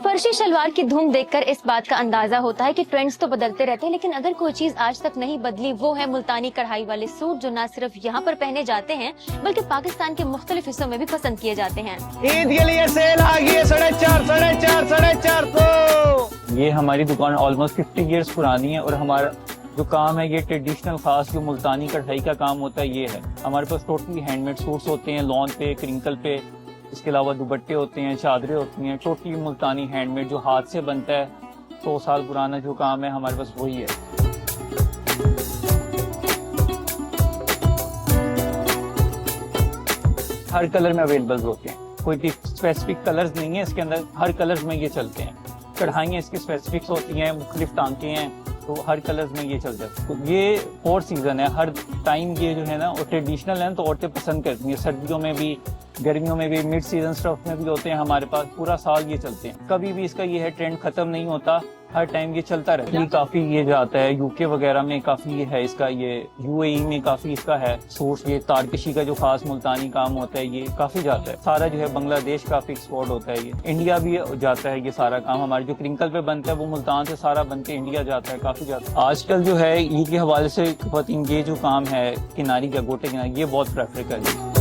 फर्शी शलवार की धूम देखकर इस बात का अंदाजा होता है कि ट्रेंड्स तो बदलते रहते हैं, लेकिन अगर कोई चीज आज तक नहीं बदली वो है मुल्तानी कढ़ाई वाले सूट, जो न सिर्फ यहाँ पर पहने जाते हैं बल्कि पाकिस्तान के मुख्तलिफ हिस्सों में भी पसंद किए जाते हैं। ईद के लिए सेल आ गई है 450 ये हमारी दुकान ऑलमोस्ट 50 इयर्स पुरानी है और हमारा जो काम है ये ट्रेडिशनल खास जो मुल्तानी कढ़ाई का काम होता है ये है। हमारे पास टोटली हैंडमेड सूट्स होते हैं, लॉन पे, क्रिंकल पे, इसके अलावा दुपट्टे होते हैं, चादरें होती हैं, टोटली मुल्तानी हैंडमेड जो हाथ से बनता है। 100 साल पुराना जो काम है हमारे पास वही है। हर कलर में अवेलेबल होते हैं, कोई स्पेसिफिक कलर्स नहीं है इसके अंदर, हर कलर्स में ये चलते हैं। कढ़ाइयाँ इसकी स्पेसिफिक्स होती हैं, मुख्तलिफ टांके हैं, तो हर कलर्स में ये चलता है। तो ये 4 सीजन है, हर टाइम ये जो है ना वो ट्रेडिशनल है तो औरतें पसंद करती हैं। सर्दियों में भी, गर्मियों में भी, मिड सीजन स्टफ में भी होते हैं हमारे पास, पूरा साल ये चलते हैं। कभी भी इसका ये है ट्रेंड खत्म नहीं होता, हर टाइम ये चलता रहता है। काफी ये जाता है यूके वगैरह में, काफी ये है इसका, ये यूएई में काफी इसका है सोर्स। ये तारकशी का जो खास मुल्तानी काम होता है ये काफी जाता है। सारा जो है बांग्लादेश काफी एक्सपोर्ट होता है, ये इंडिया भी जाता है। ये सारा काम हमारे जो क्रिंकल पे बनता है वो मुल्तान से सारा बन के इंडिया जाता है, काफी जाता है। आजकल जो है ईद के हवाले से ये जो काम है किनारी का, गोटे किनारी, ये बहुत प्रेफर कर